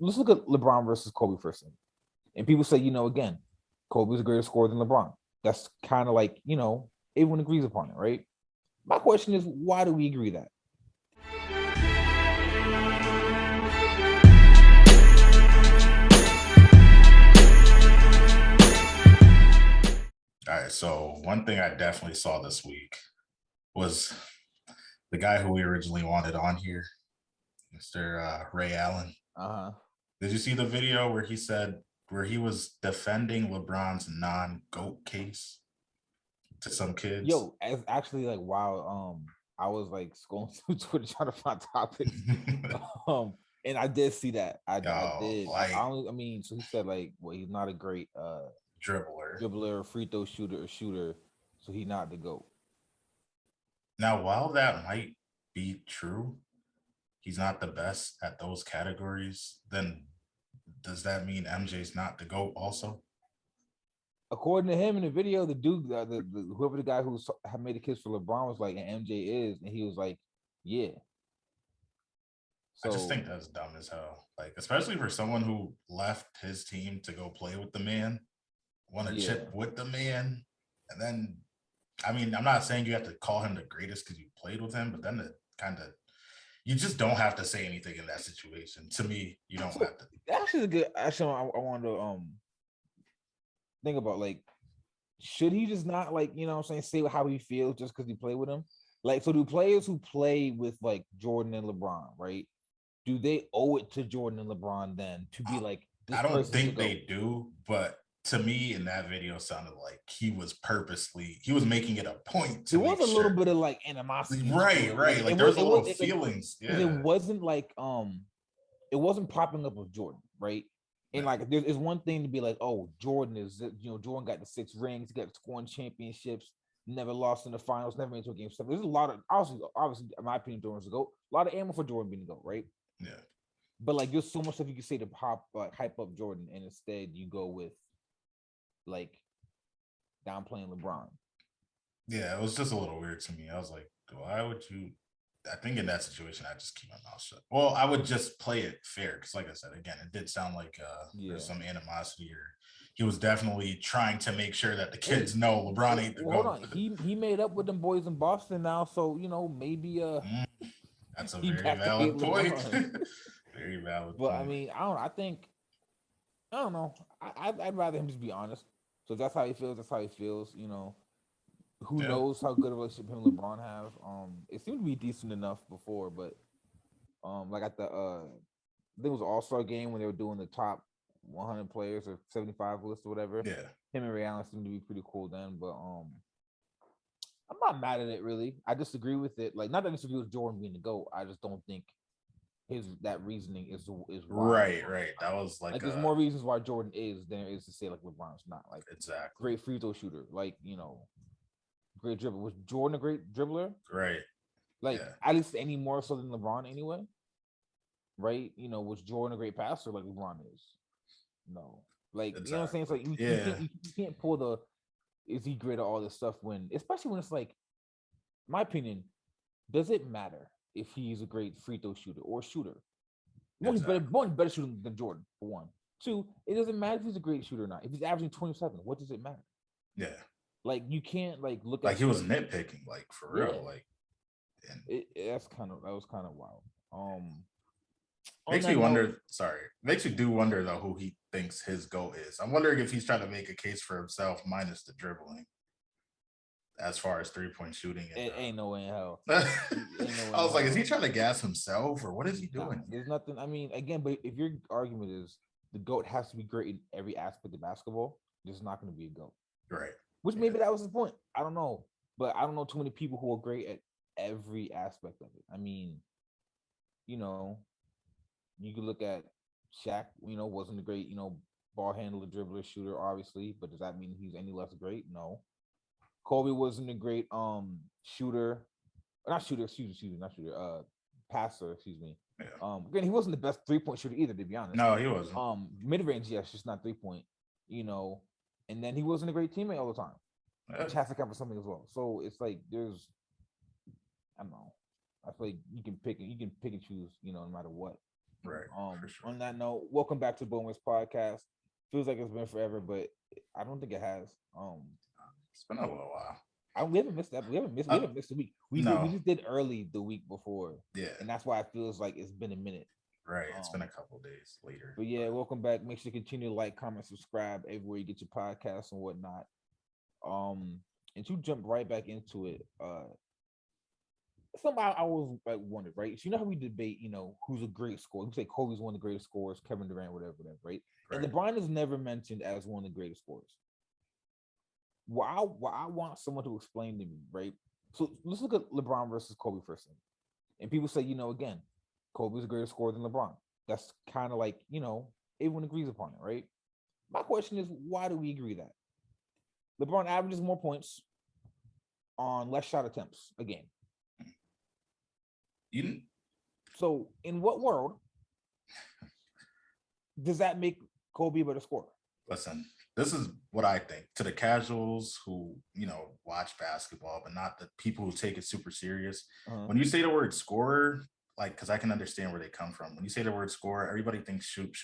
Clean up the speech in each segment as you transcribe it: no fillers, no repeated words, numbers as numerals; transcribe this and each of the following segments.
let's look at LeBron versus Kobe first. And people say, again, Kobe's a greater scorer than LeBron. That's kind of like, everyone agrees upon it, right? My question is, why do we agree that? All right, so one thing I definitely saw this week was the guy who we originally wanted on here, Mr. Ray Allen. Uh-huh. Did you see the video where he was defending LeBron's non-GOAT case to some kids? Yo, it's actually like wow. I was like scrolling through Twitter trying to find topics. And I did see that. I Yo, did. like I mean, so he said like, well, he's not a great dribbler. dribbler, free throw shooter, so he's not the GOAT. Now, while that might be true, he's not the best at those categories, then does that mean MJ's not the GOAT also? According to him in the video, the dude, whoever the guy who had made the kiss for LeBron was like, and MJ is, and he was like, yeah. I just think So that's dumb as hell. Like, especially for someone who left his team to go play with the man, won a yeah, chip with the man, and then, I mean, I'm not saying you have to call him the greatest because you played with him, but then it kind of, you just don't have to say anything in that situation. To me, you don't so have to. actually a good. Actually, I wanted to think about like, should he just not like what I'm saying, say how he feels just because he played with him? Like, so do players who play with like Jordan and LeBron, right? Do they owe it to Jordan and LeBron then to be like this I don't person's the think GOAT? they do, but to me, in that video, sounded like he was making it a point It to was make a little sure. bit of like animosity to Right, it. Like right. Like it there was was a it was little it, feelings. because it Yeah, wasn't like it wasn't propping up of Jordan, right? And no, like there's one thing to be like, oh, Jordan is Jordan got the 6 rings, got scoring championships, never lost in the finals, never made to a game seven. There's a lot of obviously, in my opinion, Jordan's a GOAT. A lot of ammo for Jordan being a GOAT, right? yeah. But like there's so much stuff you can say to hype up Jordan, and instead you go with like downplaying LeBron. Yeah, it was just a little weird to me. I was like, why would you? I think in that situation, I just keep my mouth shut. Well, I would just play it fair because, like I said, again, it did sound like there's Yeah. some animosity, or he was definitely trying to make sure that the kids Hey, know LeBron ain't the well, hold GOAT. on. He made up with them boys in Boston now, so maybe Mm, that's a he very back to hate valid point. LeBron. Very valid But I point. mean, I don't. I think I don't know. I'd rather him just be honest. So if that's how he feels. That's how he feels. Who Yeah. knows how good a relationship him and LeBron have? It seemed to be decent enough before, but like at the I think it was All Star game when they were doing the top 100 players or 75 list or whatever. Yeah. Him and Ray Allen seemed to be pretty cool then, but I'm not mad at it really. I disagree with it. Like, not that I disagree with Jordan being the GOAT. I just don't think his that reasoning is why Right, LeBron's right. not. That was Like, like there's a more reasons why Jordan is than there is to say like LeBron's not. Like, exactly great free throw shooter. Like, great dribbler. Was Jordan a great dribbler? right. Like, Yeah, at least any more so than LeBron anyway. Right? Was Jordan a great passer like LeBron is? No. Like, you know what I'm saying? It's exactly. like you Yeah, can't you can't pull the is he great at all this stuff when, especially when it's like, my opinion, does it matter if he's a great free throw shooter or shooter? exactly. One, better shooter than Jordan, for one. Two, it doesn't matter if he's a great shooter or not. If he's averaging 27, what does it matter? Yeah, Like, you can't like look like at he was certain. nitpicking, like for Yeah, real. Like, and that was kind of wild. On makes me that note, wonder. Sorry, makes me do wonder though who he thinks his GOAT is. I'm wondering if he's trying to make a case for himself minus the dribbling, as far as 3-point shooting. And it ain't no way in hell. Ain't no way I in was like, is he hell. trying to gas himself or what is he Nah, doing there's here? nothing. I mean, again, but if your argument is the GOAT has to be great in every aspect of basketball, there's not going to be a GOAT. Right. Which Yeah. maybe that was his point. I don't know, but I don't know too many people who are great at every aspect of it. I mean, you know, you could look at Shaq. Wasn't a great ball handler, dribbler, shooter, obviously, but does that mean he's any less great? No. Kobe wasn't a great shooter, not shooter. Excuse me, not shooter. Passer. Excuse me. Yeah. Again, he wasn't the best 3-point shooter either, to be honest. No, he wasn't. Mid range, yes, just not 3-point. You know, and then he wasn't a great teammate all the time, Yeah. which has to count for something as well. So it's like I don't know. I feel like you can pick and choose, no matter what. Right. For sure. On that note, welcome back to Bowman's podcast. Feels like it's been forever, but I don't think it has. It's been a little while. We haven't missed that. We haven't missed a week. We just did early the week before. Yeah. And that's why it feels like it's been a minute. Right. It's been a couple days later. But yeah, welcome back. Make sure you continue to like, comment, subscribe everywhere you get your podcasts and whatnot. And to jump right back into it, something I always like wondered, right? So you know how we debate, who's a great scorer? We say Kobe's one of the greatest scorers, Kevin Durant, whatever, right? And LeBron is never mentioned as one of the greatest scorers. Well, I want someone to explain to me, right? So let's look at LeBron versus Kobe for a second. And people say, again, Kobe's a greater scorer than LeBron. That's kind of like, everyone agrees upon it, right? My question is, why do we agree that? LeBron averages more points on less shot attempts a game. So in what world does that make Kobe a better scorer? Listen, this is what I think. To the casuals who, watch basketball, but not the people who take it super serious. When you say the word scorer, because I can understand where they come from. When you say the word scorer, everybody thinks shoot.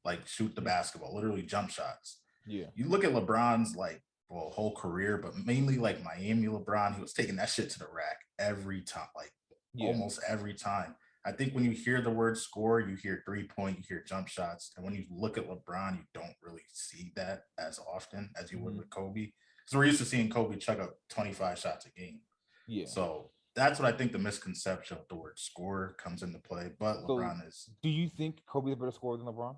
Like shoot the basketball, literally jump shots. Yeah. You look at LeBron's whole career, but mainly like Miami LeBron, he was taking that shit to the rack every time, almost every time. I think when you hear the word score, you hear 3-point, you hear jump shots. And when you look at LeBron, you don't really see that as often as you would with Kobe. Because we're used to seeing Kobe chuck up 25 shots a game. Yeah. So that's what I think the misconception of the word score comes into play. But LeBron is. Do you think Kobe's a better scorer than LeBron?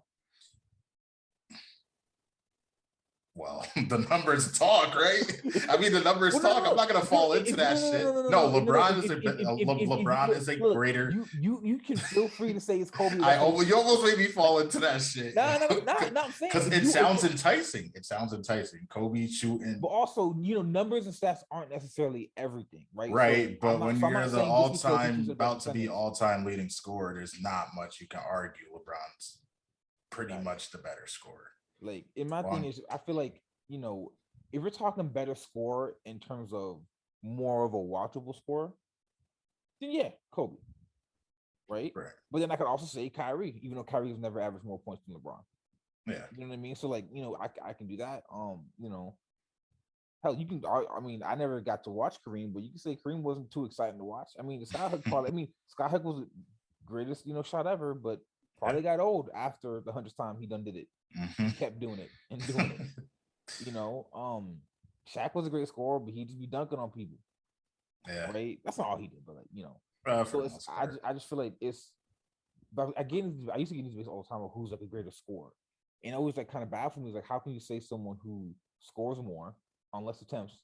Well, the numbers talk, right? I mean, the numbers talk. No. I'm not gonna fall into that shit. No, LeBron is a greater. You can feel free to say it's Kobe. You almost made me fall into that shit. No, I'm saying because it sounds enticing. It sounds enticing. Kobe shooting, but also numbers and stats aren't necessarily everything, right? Right, so but when you're the all-time about to be all-time leading scorer, there's not much you can argue. LeBron's pretty much the better scorer. Like, in my thing is, I feel like, if we're talking better score in terms of more of a watchable score, then yeah, Kobe. Right? But then I could also say Kyrie, even though Kyrie has never averaged more points than LeBron. Yeah. You know what I mean? So, I can do that. Hell, you can, I never got to watch Kareem, but you can say Kareem wasn't too exciting to watch. I mean, Scott Hook was the greatest, shot ever, but probably got old after the 100th time he done did it. He kept doing it and doing it. Shaq was a great scorer, but he just be dunking on people. Yeah. Right? That's not all he did, but so I just feel like it's. But again, I used to get these debates all the time of who's a greater scorer, and always kind of bad for me is how can you say someone who scores more on less attempts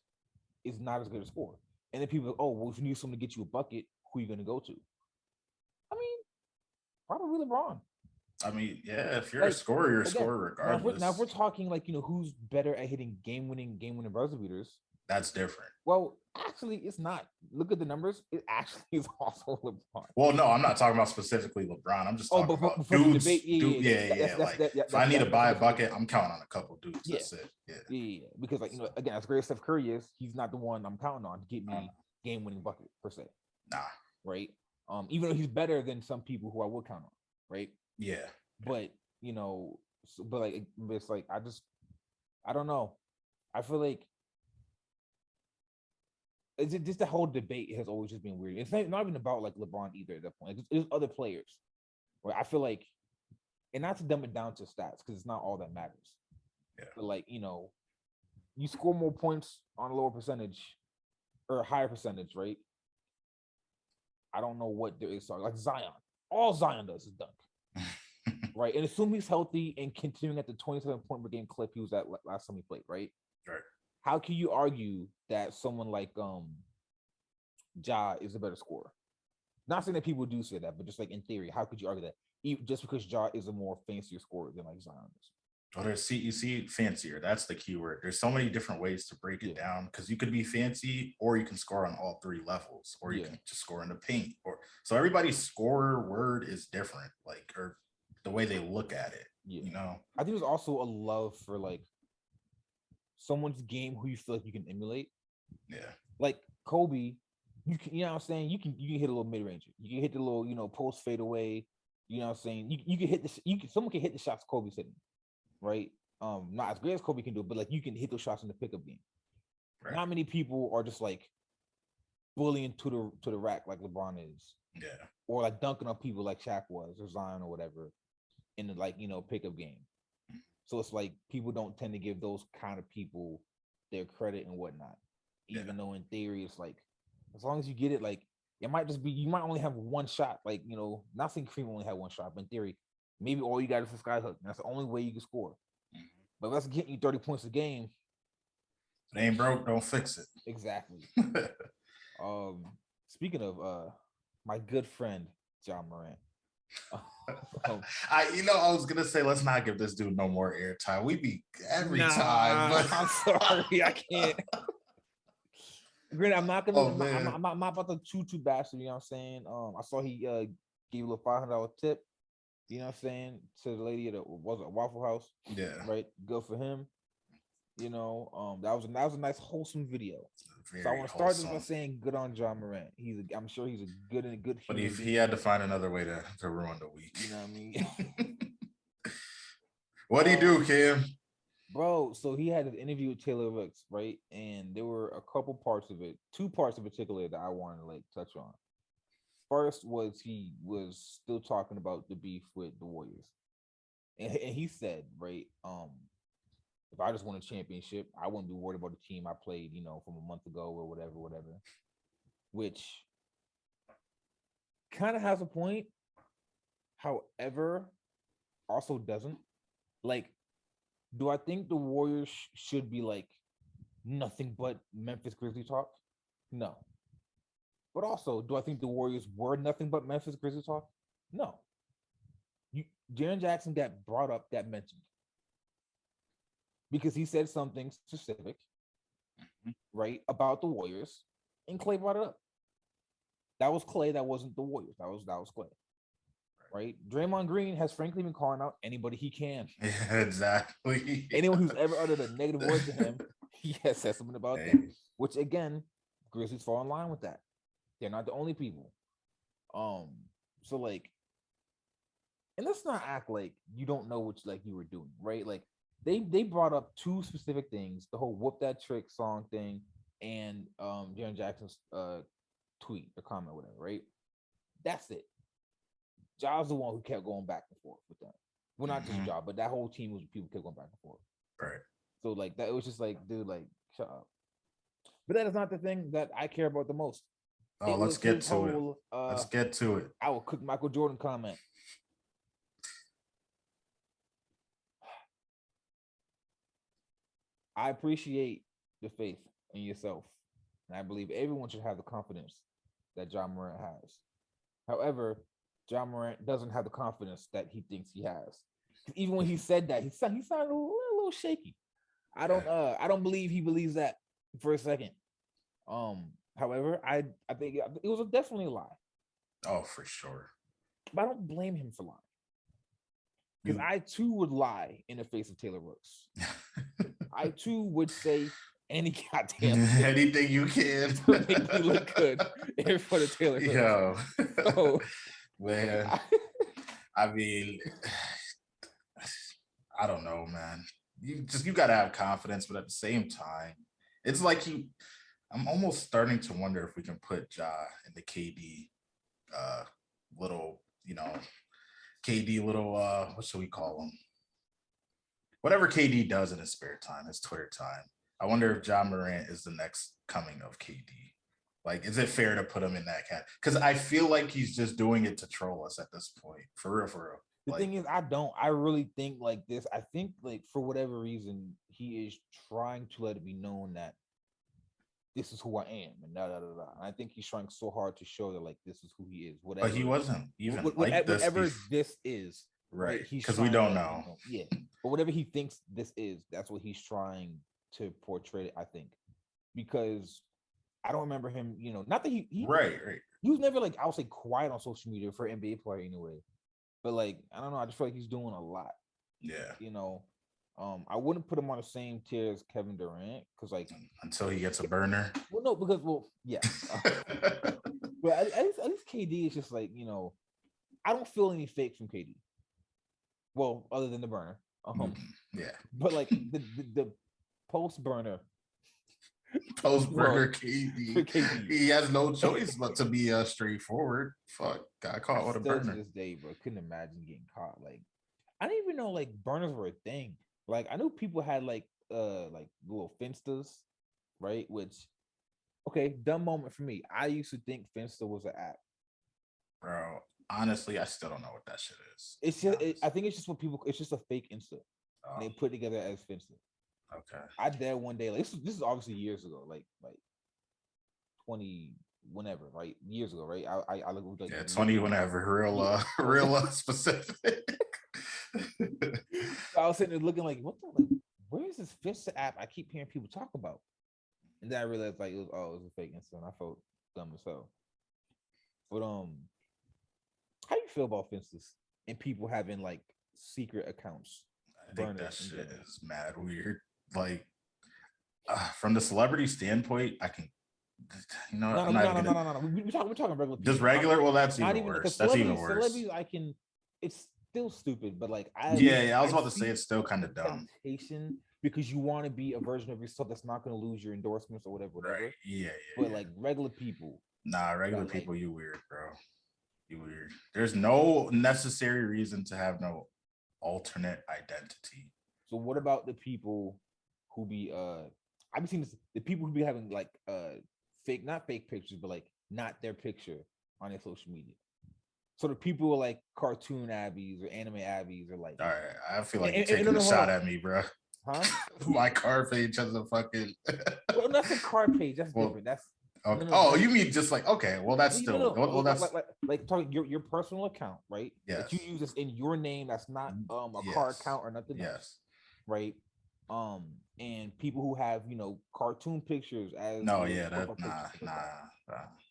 is not as good a scorer? And then people, if you need someone to get you a bucket, who are you going to go to? I mean, probably LeBron. I mean, yeah, if you're a scorer, you're a scorer regardless. Now if we're talking who's better at hitting game-winning buzzer beaters, that's different. Well, actually, it's not. Look at the numbers. It actually is also LeBron. Well, no, I'm not talking about specifically LeBron. I'm just talking about dudes. If I need to buy a bucket, I'm counting on a couple dudes. Yeah. That's it. Yeah. Because again, as great as Steph Curry is, he's not the one I'm counting on to get me game-winning bucket per se. Nah. Right. Even though he's better than some people who I would count on. Right. Yeah. But it's I don't know. I feel like it's just the whole debate has always just been weird. It's not even about LeBron either at that point. It's other players where I feel like, and not to dumb it down to stats because it's not all that matters. Yeah. But you score more points on a lower percentage or a higher percentage, right? I don't know what there is. Like Zion, all Zion does is dunk. Right, and assume he's healthy and continuing at the 27-point per game clip he was at last time he played, right? Right. How can you argue that someone like Ja is a better scorer? Not saying that people do say that, but just in theory, how could you argue that? Just because Ja is a more fancier scorer than Zion is. Oh, you see fancier. That's the key word. There's so many different ways to break it down because you could be fancy or you can score on all three levels, or you can just score in the paint. So everybody's scorer word is different, or the way they look at it. I think there's also a love for someone's game who you feel like you can emulate. Yeah. Like Kobe, you know what I'm saying? You can hit a little mid-range. You can hit the little, post fade away, You know what I'm saying? You can hit someone can hit the shots Kobe's hitting, right? Not as great as Kobe can do, but like you can hit those shots in the pickup game. Right. Not many people are just like bullying to the rack like LeBron is. Yeah. Or like dunking on people like Shaq was or Zion or whatever in the like, pickup game. So it's like people don't tend to give those kind of people their credit and whatnot. Even though in theory it's like as long as you get it, like it might just be you might only have one shot. Like, not saying Kareem only had one shot, but in theory, maybe all you got is a sky hook. That's the only way you can score. But if that's getting you 30 points a game. It ain't broke, don't fix it. Exactly. Speaking of my good friend John Morant. I was gonna say let's not give this dude no more airtime. We be every time, but I'm sorry, I can't. Granted, I'm not gonna. I'm not about to too bastard. You know what I'm saying? I saw he gave a little $500 tip. You know what I'm saying, to the lady at Waffle House. Yeah. Right. Good for him. That was a nice wholesome video. So I want to start this by saying good on John Morant. I'm sure he's a good. But if he had to find another way to ruin the week. You know what I mean? What'd he do, Kim? Bro, so he had an interview with Taylor Rooks, right? And there were a couple parts of it, two parts in particular that I wanted to like touch on. First was he was still talking about the beef with the Warriors. And he said, right, if I just won a championship, I wouldn't be worried about the team I played, from a month ago or whatever. Which kind of has a point. However, also doesn't. Like, do I think the Warriors should be like nothing but Memphis Grizzlies talk? No. But also, do I think the Warriors were nothing but Memphis Grizzlies talk? No. Jaren Jackson got brought up, got mentioned. Because he said something specific, right, about the Warriors, and Clay brought it up. That was Clay. That wasn't the Warriors. That was Clay. Right? Draymond Green has frankly been calling out anybody he can. Yeah, exactly. Anyone who's ever uttered a negative word to him, he has said something about them. Which again, Grizzlies fall in line with that. They're not the only people. So like, and let's not act like you don't know what like you were doing, right? Like they brought up two specific things: the whole "Whoop That Trick" song thing, and Jaren Jackson's tweet or comment, whatever, right? That's it. Ja's the one who kept going back and forth with them. Well, not just Ja, but that whole team was people kept going back and forth. Right. So like that, it was just like, dude, like shut up. But that is not the thing that I care about the most. Oh, let's get to it. Let's get to it. I will cook Michael Jordan comment. I appreciate the faith in yourself, and I believe everyone should have the confidence that John Morant has. However, John Morant doesn't have the confidence that he thinks he has. Even when he said that, he sounded a little shaky. I don't believe he believes that for a second. However, I think it was definitely a lie. Oh, for sure. But I don't blame him for lying. Because I too would lie in the face of Taylor Rooks. I too would say any goddamn anything you can to make me look good in front of Taylor Rooks. Yo. So, man, I mean, I don't know, man. You gotta have confidence, but at the same time, it's like I'm almost starting to wonder if we can put Ja in the KD little, KD little what should we call him? Whatever KD does in his spare time, his Twitter time. I wonder if Ja Morant is the next coming of KD. Like, is it fair to put him in that cat? Because I feel like he's just doing it to troll us at this point. For real. The thing is, I really think like this. I think like for whatever reason, he is trying to let it be known that this is who I am, and da. And I think he's trying so hard to show that like this is who he is. Whatever. But he wasn't even whatever this is. Right. Because we don't know. Yeah. But whatever he thinks this is, that's what he's trying to portray, I think. Because I don't remember him, not that he right. He was never like, I would say, quiet on social media for an NBA player anyway. But like, I don't know, I just feel like he's doing a lot. Yeah. I wouldn't put him on the same tier as Kevin Durant because like until he gets a burner. Well, no, because yeah. But at least KD is just like, I don't feel any fake from KD. Well, other than the burner. Yeah. But like the post burner. KD. He has no choice but to be straightforward. Fuck, got caught with a burner. To this day, bro, couldn't imagine getting caught. Like, I didn't even know like burners were a thing. Like, I knew people had like little Finstas, right? Which, okay, dumb moment for me. I used to think Finsta was an app. Bro, honestly, I still don't know what that shit is. It's just, I think it's just what people. It's just a fake Insta. And they put together as Finsta. Okay. I did one day. Like this is obviously years ago. Like 20 whenever, right? Years ago, right? I looked like 20 whenever. Real specific. I was sitting there looking like, what the like? Where is this Finsta app I keep hearing people talk about? And then I realized like it was a fake Insta, and I felt dumb as hell. But how do you feel about Finstas and people having like secret accounts? I think that shit is mad weird. Like from the celebrity standpoint, I can, you know, no. We're talking regular. Just regular. Well, that's even worse. That's even worse. Celebrities, I can. It's still stupid, but like I was about to say it's still kind of dumb. Because you want to be a version of yourself that's not going to lose your endorsements or whatever. Right. Yeah. But like regular people. Nah, regular people, you weird, bro. You weird. There's no necessary reason to have no alternate identity. So what about the people who be I've seen this, the people who be having like fake, not fake pictures, but like not their picture on their social media. So the people who are like cartoon Abbies or anime Abbies are like, all right, I feel like you're taking a shot at me, bro. Huh? My car page has a fucking well, that's a car page. That's different. That's okay. No, you mean just like okay? Well, that's still well, that's like talking your personal account, right? Yes. That you use this in your name. That's not a car account or nothing. Yes. Else, right. And people who have cartoon pictures as nah.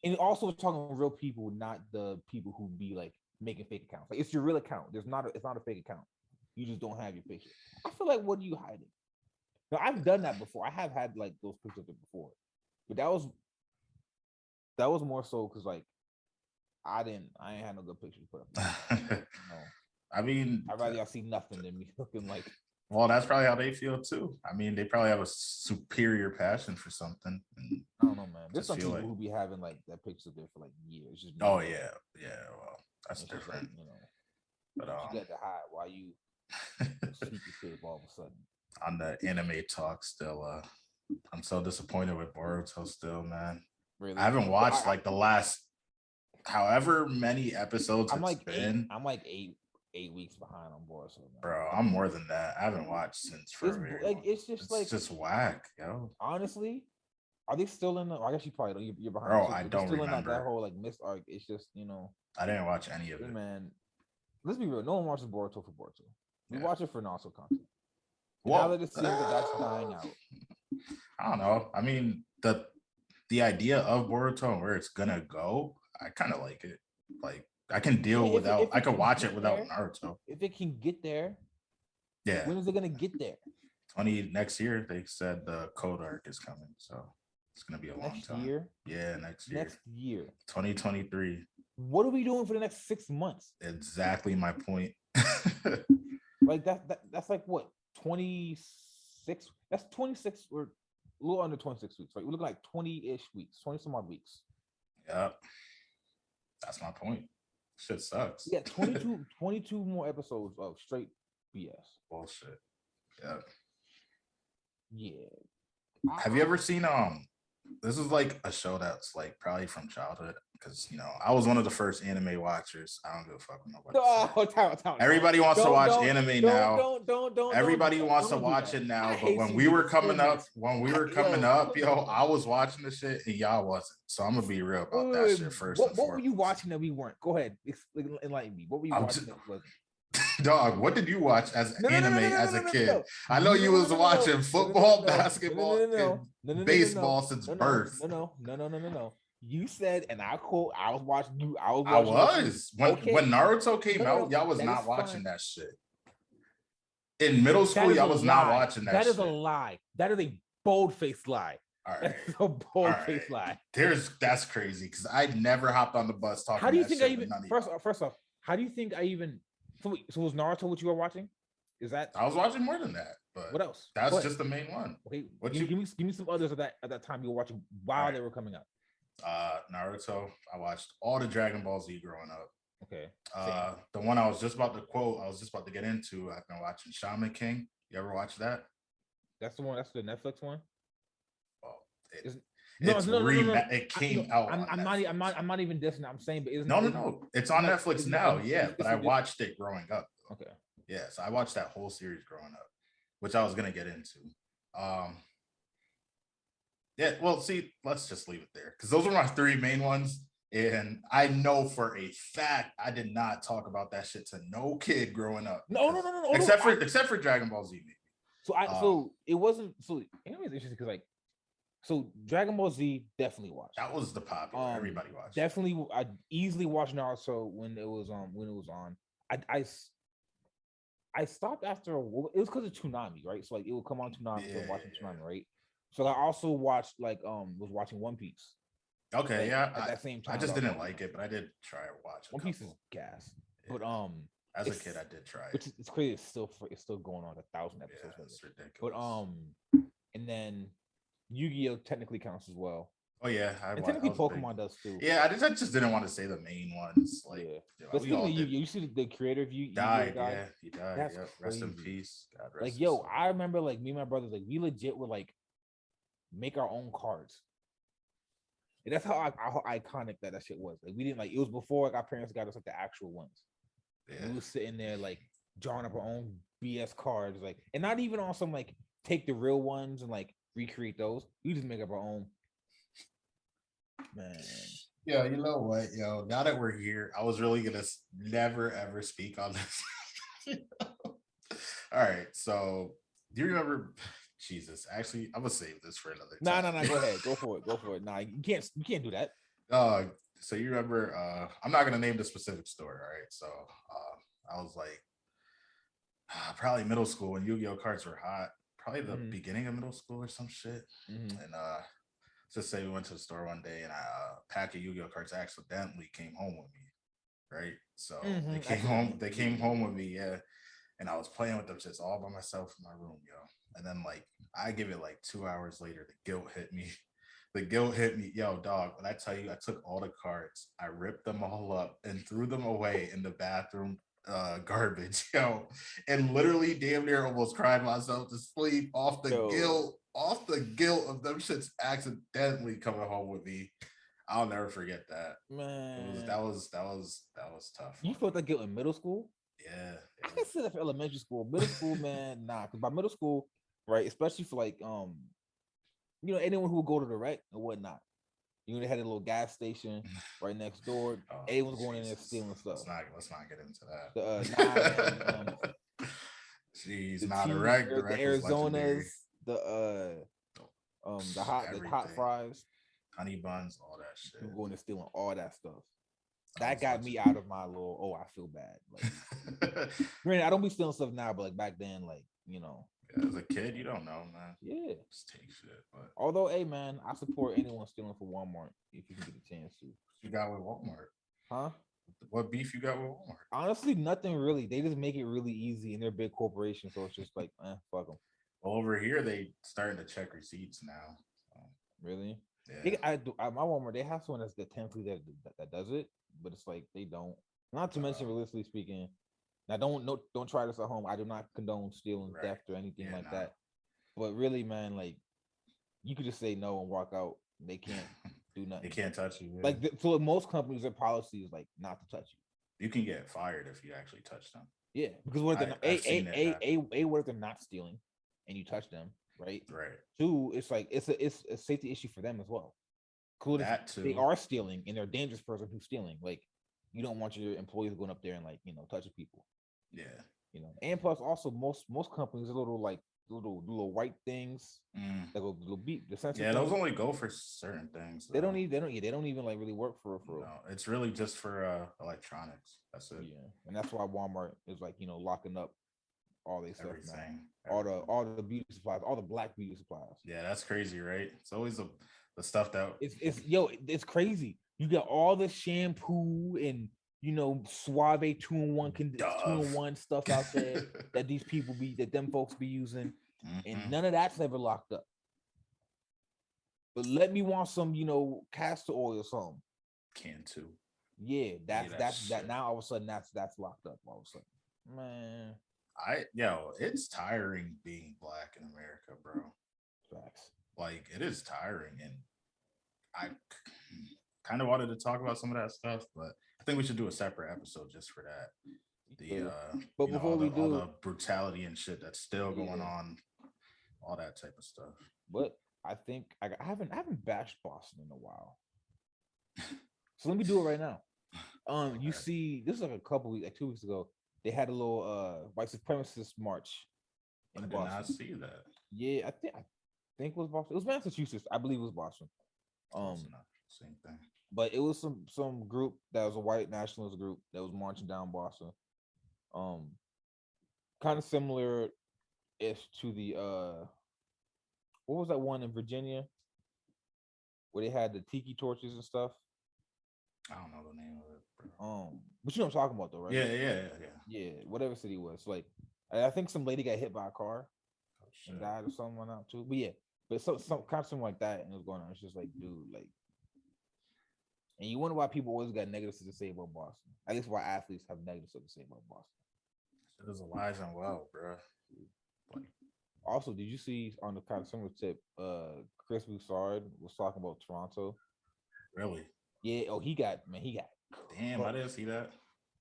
And also talking real people, not the people who be like making fake accounts. Like it's your real account. It's not a fake account. You just don't have your picture. I feel like, what are you hiding? Now I've done that before. I have had like those pictures before, but that was more so because like I ain't had no good pictures put up. I mean, I'd rather y'all see nothing than me looking like. Well, that's probably how they feel too. I mean, they probably have a superior passion for something. I don't know, man. There's some people who be having like that picture there for like years. Just yeah. Well, that's different. Like, but you got to hide while you speak your shit all of a sudden. On the anime talk, still, I'm so disappointed with Boruto. Still, man. Really? I haven't watched like the last, however many episodes I'm like been. I'm like 8 weeks behind on Boruto. Bro, I'm more than that. I haven't watched since February. It's just whack, yo. Honestly, are they still in the? I guess you probably don't. You're behind. Bro, I don't still remember in that whole like missed arc. It's just I didn't watch any of it, man. Let's be real. No one watches Boruto for Boruto. We watch it for Naruto content. Well, now that it seems that's dying out. I don't know. I mean, the idea of Boruto and where it's gonna go, I kind of like it. Like I can deal without. I can watch it without Naruto. If it can get there, yeah. When is it gonna get there? Next year. They said the code arc is coming, so it's gonna be a long time. Year? Yeah, next year. Next year. 2023. What are we doing for the next 6 months? Exactly my point. Like that's like what 26? That's 26 or a little under 26 weeks, right? We're looking like 20-ish weeks, 20 some odd weeks. Yep. That's my point. Shit sucks. Yeah, 22 more episodes of straight BS. Bullshit. Yeah. Yeah. Have you ever seen this is like a show that's like probably from childhood because I was one of the first anime watchers. I don't give a fuck with nobody. Everybody wants to watch anime now. Everybody wants to watch it now. But when we were coming up, yo, I was watching the shit and y'all wasn't. So I'm gonna be real about that shit first. What were you watching that we weren't? Go ahead, enlighten me. What were you watching that wasn't? Dog, what did you watch as anime as a kid? I know you was watching football, basketball, and baseball since birth. No. You said, and I quote, I was watching you. When Naruto came out, y'all was not watching that shit. In middle school, y'all was not watching that shit. That is a lie. That is a bold-faced lie. All right. That's a bold-faced lie. That's crazy because I never hopped on the bus talking. How do you think I even? First off, How do you think I even? So was Naruto what you were watching? Is that I was watching more than that, what but else? that's just the main one. Okay, What give me some others at that time you were watching while right. they were coming out. Naruto. I watched all the Dragon Ball Z growing up. Okay. The one I was just about to quote, I was just about to get into. I've been watching Shaman King. You ever watch that? That's the one. That's the Netflix one. Well, Is no. It came out on Netflix. I'm not even dissing. I'm saying, but No. It's on Netflix now. Yeah, but I watched it growing up. Okay. Yeah, so I watched that whole series growing up, which I was gonna get into. Yeah, well, see, let's just leave it there because those are my three main ones. And I know for a fact I did not talk about that shit to no kid growing up. No. Except for Dragon Ball Z, maybe. So it wasn't so. Anyways, interesting because like, so Dragon Ball Z definitely watched. That was the popular. Everybody watched. Definitely, I easily watched Naruto when it was on. I stopped after it was because of Toonami, right? So like it would come on Toonami, so watching Toonami, right? So I also watched was watching One Piece. Okay, yeah. At that same time, I just didn't like it, but I did try to watch it. One Piece is gas, yeah. but as a kid, I did try it. It's crazy. It's still going on 1,000 episodes. Yeah, it's ridiculous. But and then Yu-Gi-Oh technically counts as well. Oh yeah, and technically Pokemon does too. Yeah, I just didn't want to say the main ones. Like, yeah. But speaking of Yu-Gi-Oh, you see the creator of Yu-Gi-Oh died. Yeah, he died. That's rest in peace. God rest like, yo, I remember like me and my brothers, like we legit would like make our own cards. And that's how iconic that shit was. Like we didn't like it was before like our parents got us like the actual ones. Yeah. We were sitting there like drawing up our own BS cards, like, and not even on some like take the real ones and like recreate those. We just make up our own. Man. Yeah, you know what, yo, now that we're here, I was really gonna never ever speak on this. All right, so do you remember Jesus? Actually, I'm gonna save this for another time. No, go ahead, go for it. Nah, you can't do that. So you remember, I'm not gonna name the specific story, all right? So I was like probably middle school when Yu-Gi-Oh cards were hot, probably the beginning of middle school or some shit. And just say we went to the store one day and a pack of Yu-Gi-Oh cards accidentally came home with me, right? So they came home with me, yeah. And I was playing with them just all by myself in my room, yo. And then like I give it like 2 hours later, the guilt hit me. Yo, dog. When I tell you, I took all the cards, I ripped them all up and threw them away in the bathroom garbage, yo, and literally damn near almost cried myself to sleep off the guilt of them shits accidentally coming home with me. I'll never forget that. Man, that was tough. You felt that guilt in middle school? Yeah. I can say that for elementary school. Middle school, man, nah. Because by middle school, right, especially for like anyone who would go to the rec and whatnot. They had a little gas station right next door. Everyone's going in there stealing stuff. Let's not get into that. Jeez, not a rec. The Arizonas, the hot fries, honey buns, all that shit. People going and stealing all that stuff. That got me out of my little. Oh, I feel bad. Like, granted, I don't be stealing stuff now, but like back then, like as a kid, you don't know, man. Yeah, just take shit. But although, hey, man, I support anyone stealing for Walmart if you can get a chance to. You got with Walmart, huh? What beef you got with Walmart? Honestly, nothing really. They just make it really easy, and they're big corporations, so it's just like, fuck them. Well, over here they starting to check receipts now. So. Really? Yeah. My Walmart, they have someone that's the template that does it, but it's like they don't. Not to mention, realistically speaking. Now, don't try this at home. I do not condone stealing, theft, or anything that. But really, man, like you could just say no and walk out. They can't do nothing. They can't touch you. Yeah. Like so, most companies, their policy is like not to touch you. You can get fired if you actually touch them. Yeah, because what if what if they're not stealing and you touch them, right? Right. Two, it's like it's a safety issue for them as well. Cool. That too. They are stealing and they're a dangerous person who's stealing. Like you don't want your employees going up there and like touching people. Yeah. And plus also most companies are little white things that go little beep. The sensor those only go for certain things. They don't even like really work for No, it's really just for electronics. That's it. Yeah, and that's why Walmart is like locking up all their stuff now. Everything. All the beauty supplies, all the black beauty supplies. Yeah, that's crazy, right? It's always the stuff that it's crazy. You got all the shampoo and suave 2-in-1 stuff out there that these people that them folks be using, and none of that's ever locked up. But let me want some, castor oil or something. Can too. Yeah, that's that. Now all of a sudden that's locked up. All of a sudden, man. It's tiring being black in America, bro. Facts. Like, it is tiring, and I kind of wanted to talk about some of that stuff, but I think we should do a separate episode just for that. But before we do, all the brutality and shit that's still going on, all that type of stuff. But I think I haven't bashed Boston in a while, so let me do it right now. You see, this is like a couple weeks, like 2 weeks ago, they had a little white supremacist march in Boston. I did not see that. Yeah, I think it was Boston. It was Massachusetts. I believe it was Boston. Same thing. But it was some group that was a white nationalist group that was marching down Boston. Kind of similar-ish to the what was that one in Virginia where they had the tiki torches and stuff? I don't know the name of it, bro. But you know what I'm talking about, though, right? Yeah. Whatever city it was. Like, I think some lady got hit by a car and died or something like that too. But yeah, but some kind of something like that, and it was going on. It's just like, dude, like, and you wonder why people always got negatives to say about Boston. At least why athletes have negatives to say about Boston. It is alive and well, bro. Like, also, did you see on the kind of similar tip, Chris Broussard was talking about Toronto? Really? Yeah. Oh, he got. Damn, I didn't see that.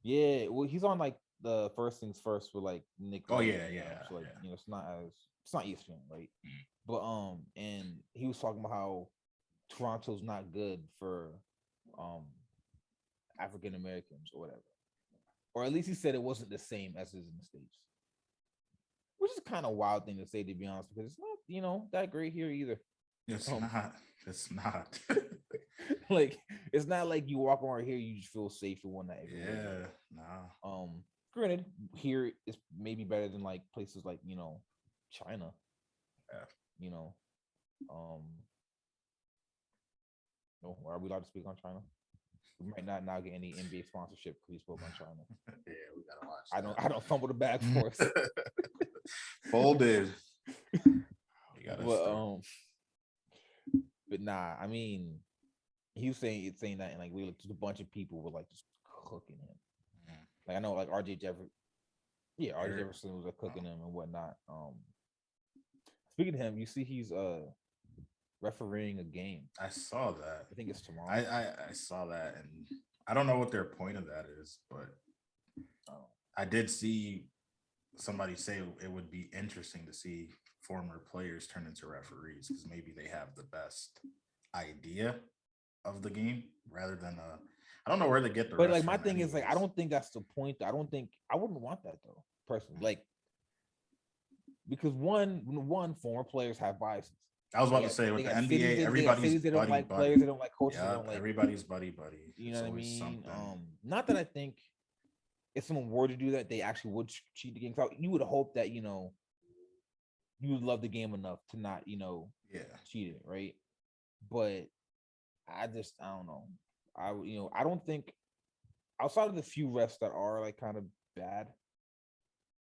Yeah. Well, he's on like the First Things First with like Nick. Oh yeah. So like, it's not ESPN, right? But and he was talking about how Toronto's not good for African Americans or whatever, or at least he said it wasn't the same as it is in the States, which is kind of a wild thing to say, to be honest, because it's not that great here either. It's not. Like, it's not like you walk around here you just feel safe and whatnot. Yeah, nah. Granted, here it's maybe better than like places like China. Yeah. No, are we allowed to speak on China? We might not now get any NBA sponsorship because we spoke on China. Yeah, we gotta watch. I don't fumble the bag for us. Folded. We gotta but nah, I mean, he was saying that, and like we looked, just a bunch of people were like just cooking him. Like, I know, like RJ Jefferson. Yeah, RJ Jefferson was cooking him and whatnot. Speaking of him, you see he's refereeing a game. I saw that. I think it's tomorrow. I saw that, and I don't know what their point of that is, but I did see somebody say it would be interesting to see former players turn into referees because maybe they have the best idea of the game rather than I don't know where they get the. But like my thing is, like, I don't think that's the point. I wouldn't want that though, personally. Like, because one former players have biases. I was about to say with the NBA, everybody's they don't like players, they don't like coaches, they don't like everybody's buddy. You know what I mean? Not that I think if someone were to do that, they actually would cheat the game. So you would hope that you would love the game enough to not cheat it, right? But I don't know. I don't think, outside of the few refs that are like kind of bad,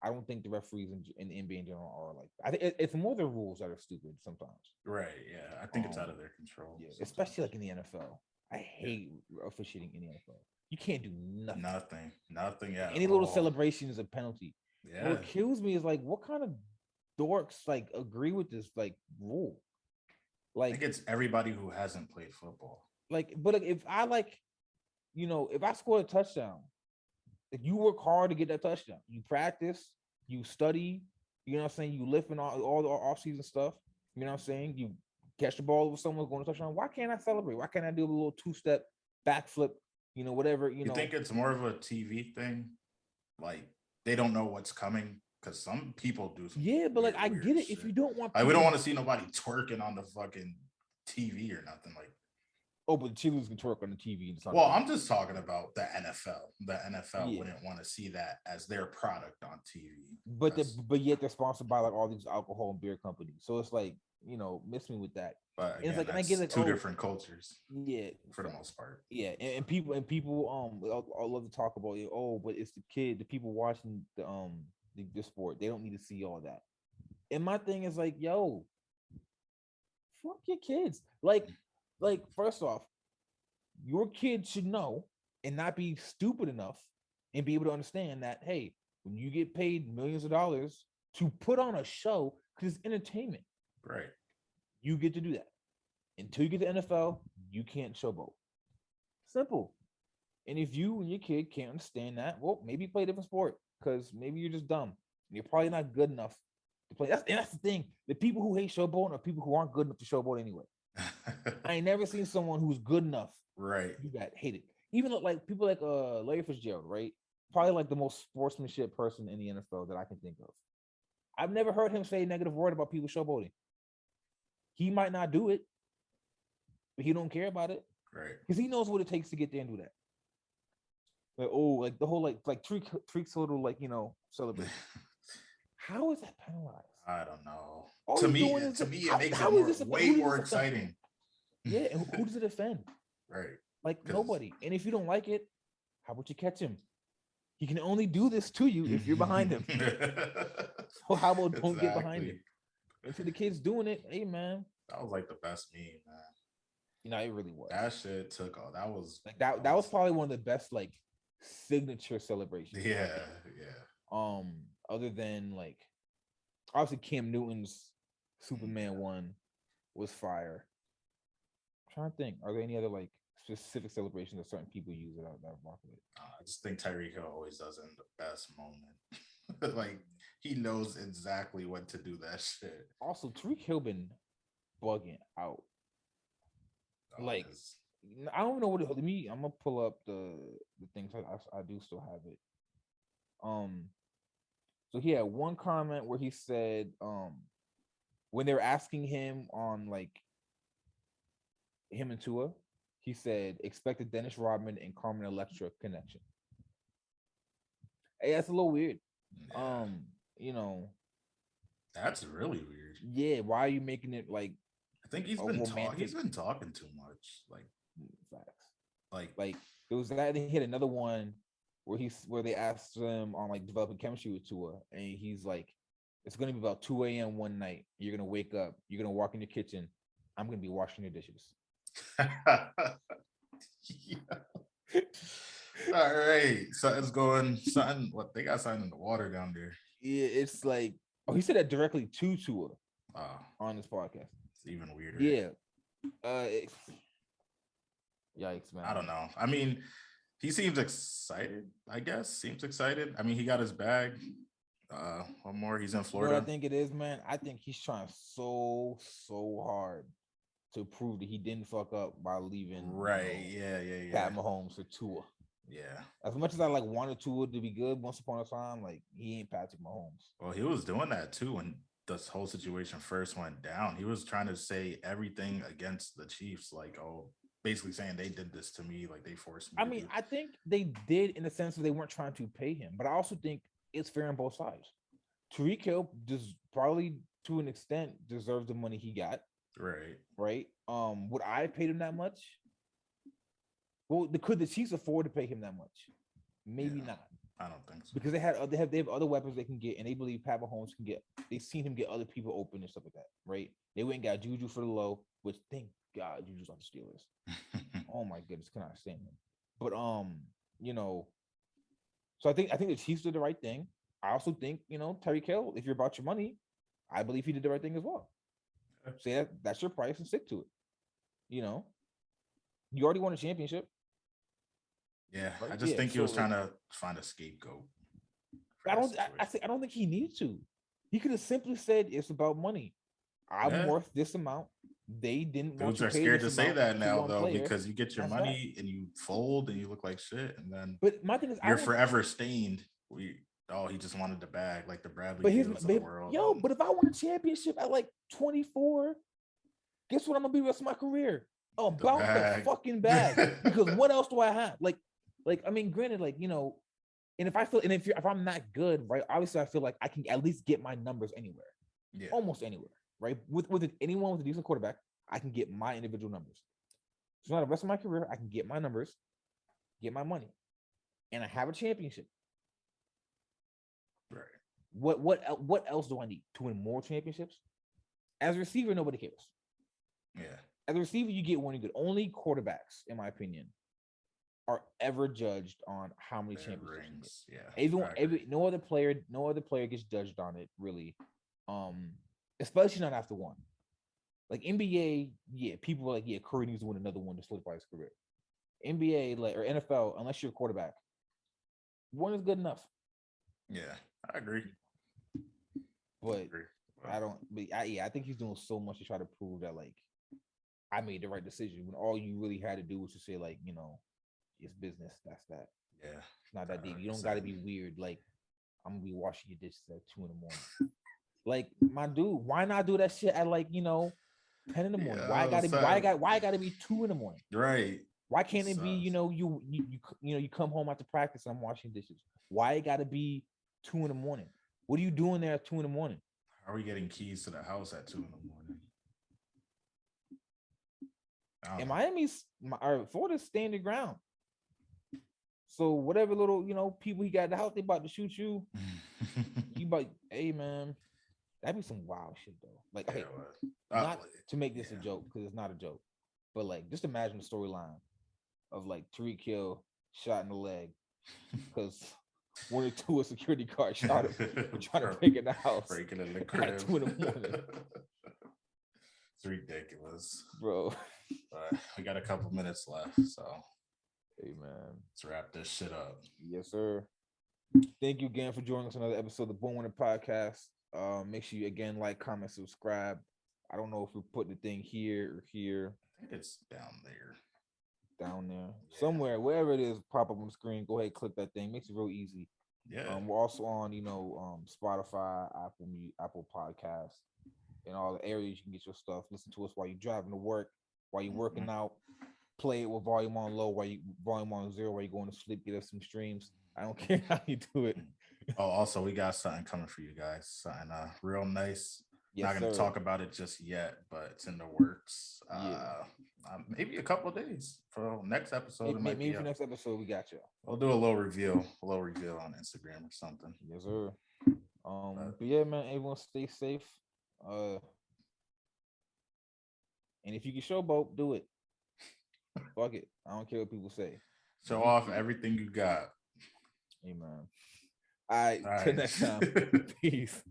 I don't think the referees in the NBA in general are like. I think it's more the rules that are stupid sometimes. Right. Yeah. I think it's out of their control. Yeah, especially like in the NFL. I hate officiating in the NFL. You can't do nothing. Nothing. Yeah. Any little celebration is a penalty. Yeah. What kills me is like, what kind of dorks like agree with this like rule? Like, I think it's everybody who hasn't played football. Like, but like, if I scored a touchdown, if you work hard to get that touchdown, you practice, you study, you know what I'm saying, you lift in all the off-season stuff, you know what I'm saying, you catch the ball with someone going to touchdown. Why can't I celebrate? Why can't I do a little two-step backflip? Whatever. You think it's more of a TV thing? Like, they don't know what's coming. Because some people do. Yeah, but like, I get it. If you don't want, we don't want to see nobody twerking on the fucking TV or nothing. Like, Oh, but the cheerleaders can twerk on the TV. Well, I'm just talking about the NFL. The NFL Yeah. wouldn't want to see that as their product on TV. But yet they're sponsored by like all these alcohol and beer companies. So it's like, miss me with that. But And it's again, like, and I that's get like two different cultures. Yeah, for the most part. Yeah, and people I love to talk about it. Oh, but it's the people watching the sport. They don't need to see all that. And my thing is like, yo, fuck your kids. Like first off, your kids should know and not be stupid enough and be able to understand that, hey, when you get paid millions of dollars to put on a show because it's entertainment, right? You get to do that. Until you get to NFL, you can't showboat. Simple. And if you and your kid can't understand that, well, maybe play a different sport because maybe you're just dumb. You're probably not good enough to play. That's the thing. The people who hate showboating are people who aren't good enough to showboat anyway. I ain't never seen someone who's good enough. Right. You got hated. Even like people like Larry Fitzgerald, right? Probably like the most sportsmanship person in the NFL that I can think of. I've never heard him say a negative word about people showboating. He might not do it, but he don't care about it. Right. Because he knows what it takes to get there and do that. Like, oh, like the whole like Treek's little like, celebration. How is that penalized? I don't know. All to me, it makes it way more exciting. Yeah, and who does it offend? Right. Like nobody. And if you don't like it, how about you catch him? He can only do this to you if you're behind him. So how about don't get behind him? And to the kids doing it, hey man. That was like the best meme, man. It really was. That shit took off. That was like that was probably one of the best like signature celebrations. Yeah. Other than like obviously Cam Newton's Superman one was fire. I'm trying to think, are there any other like specific celebrations that certain people use that I rock with? I just think Tyreek Hill always does it in the best moment. Like he knows exactly when to do that shit. Also, Tyreek Hill been bugging out. Like I don't know what I'm gonna pull up the things I do still have it. So he had one comment where he said, when they were asking him on like him and Tua, he said, expect a Dennis Rodman and Carmen Electra connection. Hey, that's a little weird. Yeah. That's really weird. Yeah, why are you making it like? I think he's been talking too much. Like facts. Like there was that. He had another one where they asked him on like developing chemistry with Tua, and he's like, it's gonna be about 2 a.m. one night. You're gonna wake up. You're gonna walk in your kitchen. I'm gonna be washing your dishes. All right, something's going. What they got something in the water down there? Yeah, it's like he said that directly to Tua on this podcast. It's even weirder. Yeah. Yikes, man. I don't know. I mean, he seems excited. I guess seems excited. I mean, he got his bag. One more. He's in Florida. What I think it is, man. I think he's trying so hard to prove that he didn't fuck up by leaving. Right. Yeah. Pat Mahomes for Tua. Yeah. As much as I like wanted Tua to be good once upon a time, like he ain't Patrick Mahomes. Well, he was doing that too when this whole situation first went down. He was trying to say everything against the Chiefs, like, oh, basically saying they did this to me, like they forced me. I mean, I think they did in the sense that they weren't trying to pay him, but I also think it's fair on both sides. Tyreek Hill just probably to an extent deserves the money he got. Right. Would I have paid him that much? Well, could the Chiefs afford to pay him that much? Maybe not. I don't think so. Because they have other weapons they can get, and they believe Pat Mahomes can get. They've seen him get other people open and stuff like that, right? They went and got Juju for the low, which thank God Juju's on the Steelers. Oh my goodness, cannot stand him. But so I think the Chiefs did the right thing. I also think Tyreek Hill, if you're about your money, I believe he did the right thing as well. Say that's your price and stick to it. You already won a championship. Yeah, right? I just think he was trying to find a scapegoat. I don't think he needed to. He could have simply said it's about money. I'm worth this amount. They didn't want to. Dudes are scared to say that now, though, because you get your money and you fold and you look like shit, and then. But my thing is, you're forever stained. He just wanted the bag, like the Bradley Beals of the world. Yo, but if I won a championship at like 24, guess what? I'm gonna be the rest of my career about the fucking bag. Because what else do I have? Like I mean, granted, like, you know, and if I feel, and if I'm not good, right? Obviously, I feel like I can at least get my numbers anywhere, almost anywhere, right? With anyone with a decent quarterback, I can get my individual numbers. So now the rest of my career, I can get my numbers, get my money, and I have a championship. Right. What else do I need to win more championships? As a receiver, nobody cares. Yeah. As a receiver, you get one good. Only quarterbacks, in my opinion, are ever judged on how many championships. No other player gets judged on it, really. Especially not after one. Like NBA, yeah, people are like, yeah, Curry needs to win another one to solidify his career. NBA, like, or NFL, unless you're a quarterback, one is good enough. Yeah, I agree. But I think he's doing so much to try to prove that, like, I made the right decision when all you really had to do was to say, like, you know, it's business. That's that. Yeah, it's not that deep. You don't got to be weird. Like, I'm gonna be washing your dishes at 2 a.m. Like, my dude, why not do that shit at, like, you know, 10 in the morning? Why I gotta be 2 in the morning? Right. Why can't it be, you know, you come home after practice and I'm washing dishes? Why it gotta be 2 in the morning? What are you doing there at 2 in the morning? How are we getting keys to the house at 2 in the morning? And Miami's Florida's standing ground. So whatever little, you know, people he got in the house, they about to shoot you. You about, hey man, that'd be some wild shit though. Like, okay, not to make this a joke, because it's not a joke, but like, just imagine the storyline of like Tariq Hill shot in the leg because one or two security guards shot him for trying to break in the house, breaking in the crib at 2 in the morning. It's ridiculous, bro. But we got a couple minutes left, so hey man, let's wrap this shit up. Yes, sir. Thank you again for joining us on another episode of the Born Winner Podcast. Make sure you again like, comment, subscribe. I don't know if we're putting the thing here or here. I think it's down there. Somewhere, wherever it is, pop up on the screen. Go ahead, click that thing. Makes it real easy. Yeah. We're also on, you know, Spotify, Apple Podcasts, and all the areas you can get your stuff. Listen to us while you're driving to work, while you're working out. Play it with volume on low, volume on 0, while you're going to sleep. Get us some streams. I don't care how you do it. Oh, also, we got something coming for you guys. Something real nice. Yes, not going to talk about it just yet, but it's in the works. Maybe a couple of days for next episode. Maybe for next episode, we got you. We'll do a little reveal on Instagram or something. Yes, sir. But yeah, man, everyone stay safe. And if you can showboat, do it. Fuck it. I don't care what people say. Show off everything you got. Amen. All right. Till next time. Peace.